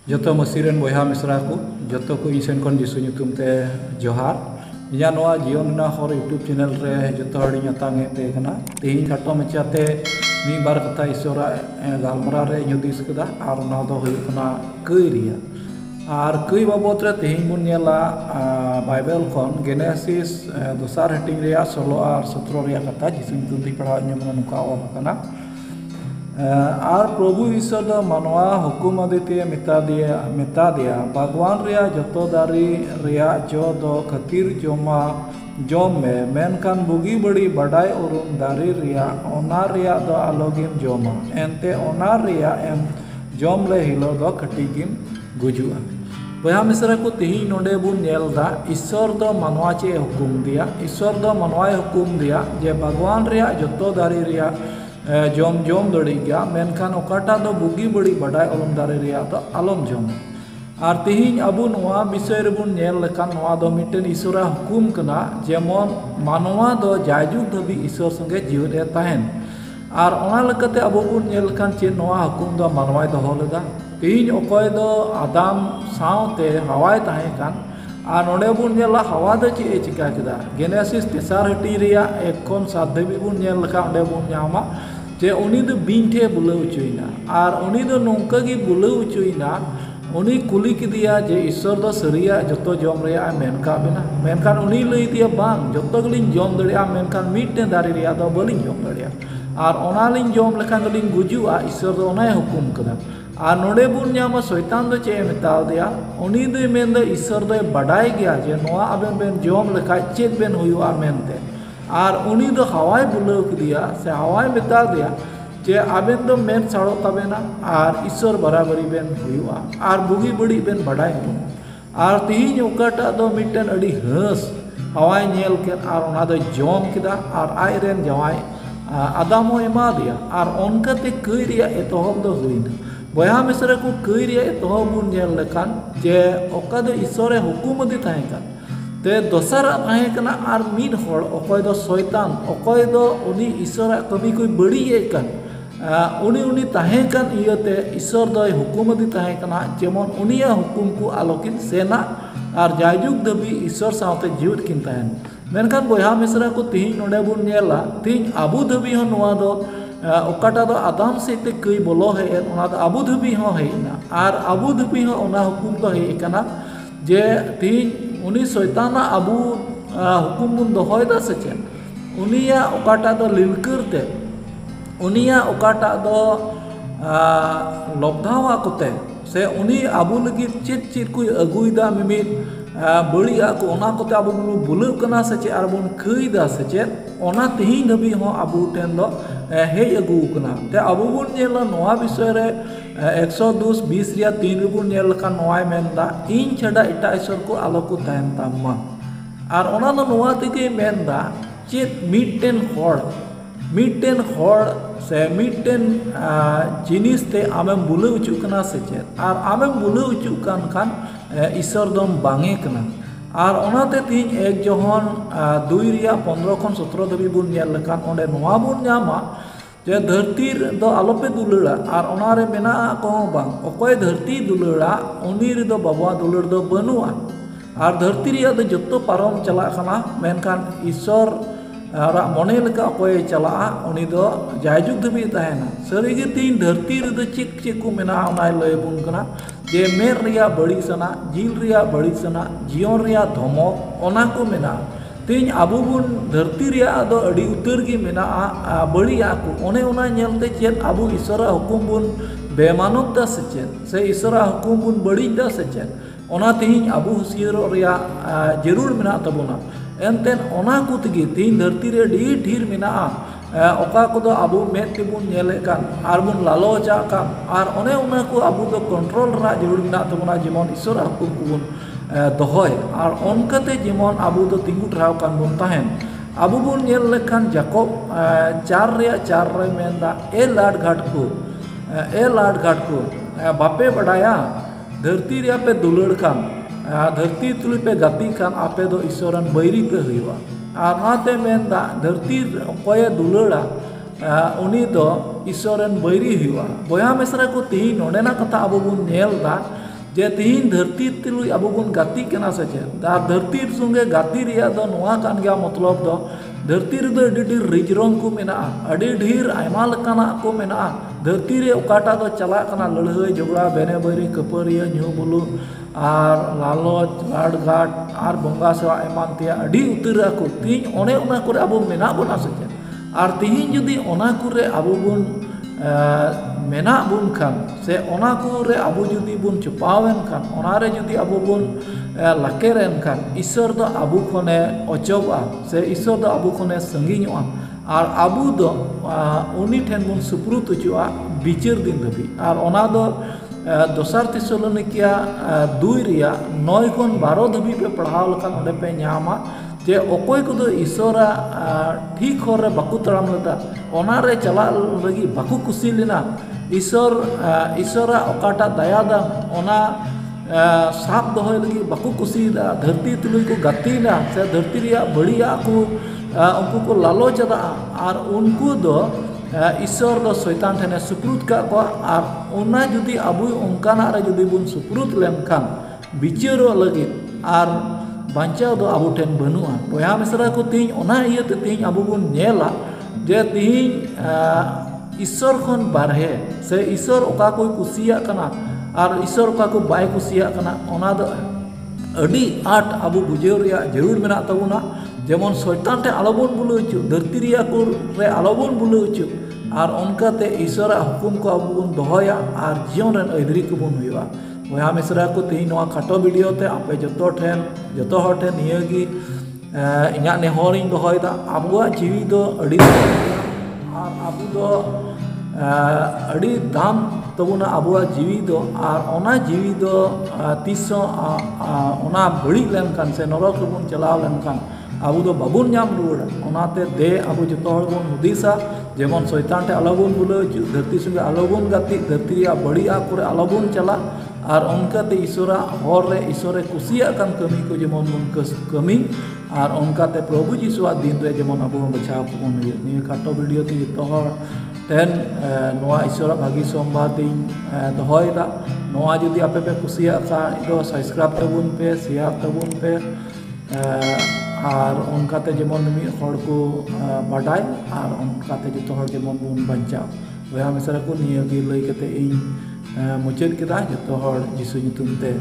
जोतो मसीरेन बयहा मिसरा को जोतो को इसेन कोन जिसु ᱧᱩᱛᱩᱢ ᱛᱮ जोहार इया नोआ जीवन ना हर यूट्यूब चैनल रे जोतो हड़ी तांगे पे कना तेही खाटो मचाते मी बार कथा ईश्वरा गालमरा रे युदिस कदा आर ना दो हुई कना कई रिया आर कई बाबत रे तेही बुन नेला बाइबल कोन जेनेसिस दोसार हटिंग रिया 16 आर 17 रिया कथा जिसु ᱧᱩᱛᱩᱢ ती पढ़ा ᱧᱩᱢ नुका ओल कना आर प्रभु ईश्वर दो मनवा हुकुम आदिते मिता दिया भगवान रिया जतो दारी रिया जो दो खतीर जोमा जोम में मेनकान बुगी बड़ी बड़ाई उरुम दारी रिया ओना रिया दो आलोगिम जोमा एनते ओना रिया एम जोम ले हिलो दो खटीगिम गुजुआ बया मिसरा को तेही नोडे बुन नेलदा ईश्वर दो मनवा चे हुकुम दिया ईश्वर दो मनवाए हुकुम दिया जे भगवान रिया जतो दारी रिया जोम जोम दड़ी गया मेनखान ओकाटा दो बुगी बड़ी बड़ाई ओलम दारे रिया तो आलम जोम आर तेहिन अबु नोआ विषय रेबुन नेल लेखान नोआ दो मिटेन ईश्वरा हुकुम कना जेमन मानवा दो जायजुग धबी ईश्वर संगे जीवन ए ताहेन आर ओना लेकाते अबु बुन नेल लेखान चे नोआ हुकुम दो मानवाय दोहो लेदा तेहिन ओकय दो आदाम सावते हवाय ताहे कान आर नोडे बुन नेला हवा दो चे ए चिका केदा जेनेसिस तेसार हटी रिया 1 खन 7 धबी बुन नेल लेखा ओंडे बुन ᱧᱟᱢᱟ जे उनी दो बींठे बुलाव चुईना आर उनी दो नौका की बुलाव चुईना उनी कुली किदिया जे ईश्वर दो सरिया जतो जोम रिया मेनका बिना मेनकान उनी लई दिया बांग जतो गलिन जोम दड़िया मेनकान मीटे दारी रिया दो बलिन जोम दड़िया आर ओनालिन जोम लेखान गलिन गुजुआ ईश्वर दो ओनाय हुकुम कदा आर नोडे बुन ᱧᱟᱢᱟ शैतान दो चे मेताव दिया उनी दो मेन दो ईश्वर दो बड़ाई गया जे नोआ आबेन बेन जोम लेखा चेक बेन हुयुआ मेनते आर उनी दो हवाई बुलाव दिया से हवाई मेता दिया जे आबेन दो मेन साड़ो तबेना आर ईश्वर बराबरी बेन हुआ आर बुगी बड़ी बेन बड़ाई आर तिहिन ओकाटा दो मिटन अड़ी हस हवाई नेल के आर ओना दो जोम किदा आर आयरेन जवाई आदामो एमा दिया आर ओनकाते कई रिया एतोहब दो हुइना बया मिसरा को कई रिया एतोहब बुन नेल लेखान जे ओका दो ईश्वरे हुकुम दी ताहे कान ते दोसर ताहे कना आर मीन होड़ ओकय दो शैतान ओकय दो उनी ईश्वर कमी कोई बड़ी ये कन उनी ताहे कन इयते ईश्वर दो हुकुम दी ताहे कना जेमन उनिया हुकुम को आलोकिन सेना आर जायजुग दबी ईश्वर सावते जीवित किन ताहेन मेनखान बया मिसरा को तिहिन नोडे बुन नेला तिहिन आबु दबी हो नोआ दो ओकाटा दो आदाम सेते कई बोलो है ओना दो आबु दबी हो हेना आर आबु दबी हो ओना हुकुम तो हे कना जे तिहिन उनी शैताना अबू हुकुम बुन दोहयदा सेचे उनिया ओकाटा दो लिलकरते उनिया ओकाटा दो लब्धावा कोते से उनी अबू लगी चित चित कोई अगुइदा मिमित बड़िया को ओना कोते अबू बुलु कना सेचे आर बुन खइदा सेचे ओना तेही धबी हो अबू टेन दो हे अगु कना ते अबू बुन नेला नोआ विषय रे 120 रिया 3 रिबुन नेल का नोआय मेनदा इन छड़ा इटा ईश्वर को आलो को तायन तामा आर ओना दो नोआ तेगे मेनदा चेत मिटेन होड़ से मिटेन जिनिस ते आमेम बुले उचु कना से चेत आर आमेम बुले उचु कान ईश्वर दम बांगे कना आर ओनाते तीन एक जोहन 2 रिया 15 खन 17 धबी बुन नेल लेखान ओंडे नोआ बुन ᱧᱟᱢᱟ जे धरती दो आलोपे दुलड़ा और ओनारे मेना को बांग ओकोय धरती दुलड़ा उनी रे दो बाबा दुलड़ दो बनुआ और धरती रिया दो जत्तो पारम चला खाना मेनकान ईश्वर रा मने लेका ओकोय चला उनी दो जायजुग धबी ताहेना सरीगे तीन धरती रे दो चिक चिक को मेना ओनाय लय बुन कना जे मेर रिया बड़ी सना जील रिया बड़ी सना जीवन रिया धमक ओना को मेना तीन आबू बुन धरती रिया दो अड़ी उतर की मेना बड़िया को ओने ओना नेलते चेत आबू ईश्वरा हुकुम बुन बेमानत दा सेचेत से ईश्वरा हुकुम बुन बड़ी दा सेचेत ओना तीन आबू हुसियर रिया जरूर मेना तबुना एनतेन ओना को तगी तीन धरती रे ढीर मेना ओका को दो आबू मेत तेबुन नेले कान आर बुन लालो जा कान आर ओने ओना को आबू दो कंट्रोल रा जरूर मेना तबुना जेमन ईश्वरा हुकुम को बुन दोहय और ओनकाते जेमन आबू दो तिंगु ठराव कान बुन ताहेन आबू बुन नेल लेखान जाकोब 4 रे मेनदा ए लाड घाट को बापे बड़ाया धरती रे पे दुलड़ कान धरती तुली पे गति कान आपे दो ईश्वरन बैरी पे हुआ और नाते मेनदा धरती कोय दुलड़ा उनी दो ईश्वरन बैरी हुआ बया मिसरा को तिहिन नोडेना कथा आबू बुन नेलदा जे तीन धरती तुलुज अब बन गाती कना से चेद धरती संगे गाती रिया दो नोआ कान गया मतलब दो धरती रे दो ढेर रिजरंग को मेना ढेर आयमा लकाना को मेना धरती रे ओकाटा दो चला कना लड़ाई झगड़ा बेने बैरी कपरिया न्यू बुलु और लालच लाड़घाट और बंगा सेवा एमान ते अड़ी उतरा को तीन ओने ओना करे अब मेना बना से चेद और तीन जुदी ओना करे अब बन मेना बुन खान से ओना को रे अबो जुदी बुन चुपावेन खान ओना रे जुदी अबो बुन लाकेरेन खान ईश्वर दो अबो खने अचोबा से ईश्वर दो अबो खने संगिñoa और अबो दो उनी ठेन बुन सुप्रुत उचुआ बिचार दिन धबी और ओना दो दोसार तेसलोनिकिया 2 रिया 9 खन 12 धबी पे पढ़ाव लखान ओंडे पे ᱧᱟᱢᱟ जे अकोय को ईश्वरा ठीक हर रे बाकू तड़ाम लेदा ओना रे चला लगी बाकू कुसी लेना ईश्वरा ओकाटा दयादा ओना साब दोहय लगी बाकू कुसीदा धरती तुलुई को गातीना से धरती रिया बड़िया को उनको को लालोचदा और उनको दो ईश्वर दो शैतान ठेने सुप्रुत का को और ओना जुदी अबु उनकाना रे जुदी बुन सुप्रुत लेनखान बिचारो लगी और बांचाव दो अबो ठेन बनुआ बया मिसरा को तीन ओना इयते तीन अबो बुन नेला जे तीन ईश्वर खन बारहे से ईश्वर ओका कोई कुसिया कना और ईश्वर ओका को बाय कुसिया कना ओना दो अडी आट अबो बुझेव रिया जरूर मेना तबुना जेमन शैतान ठे आलोबन बुलो उचु धरती रिया को रे आलोबन बुलो उचु और उनकाते ईश्वर हुकुम को अबो बुन दोहया और जीवन रेन अदरी को बुन हुआ बया मिसरा को तीन नवा खाटो वीडियो ते आपे जतो हर ठेन नियगी इना नेहरिंग दोहयदा आबुआ जीवी दो अड़ी और आबु दो अड़ी दाम तबुना आबुआ जीवी दो और ओना जीवी दो तीसो ओना बड़ी लेनखान से नरक बन चलाव लेनखान आबु दो बाबुन नाम रुड़ा ओनाते दे आबु जतो हर बन हुदिसा जेमन शैतान टे आलोबन बुलो धरती संगे आलोबन गाती धरती या बड़िया करे आलोबन चला और उनकाते ईश्वरा हर रे ईश्वरे कुसिया कान कमी को जेमन बन कमी और उनकाते प्रभु जीशुआ दिन रे जेमन आबो बचाव को बन नि खाटो वीडियो ती जतो हर टेन नोआ ईश्वरा भागी सोमवार दिन दोहयदा नोआ जुदी आपे पे कुसिया का दो सब्सक्राइब तबुन पे शेयर तबुन पे और उनकाते जेमन मी हर को बाडाय और उनकाते जतो हर जेमन बन बचाव बया मिसरा को नियगी लई कते इन मुचाद केदा जतो हर जीशु nyutum ते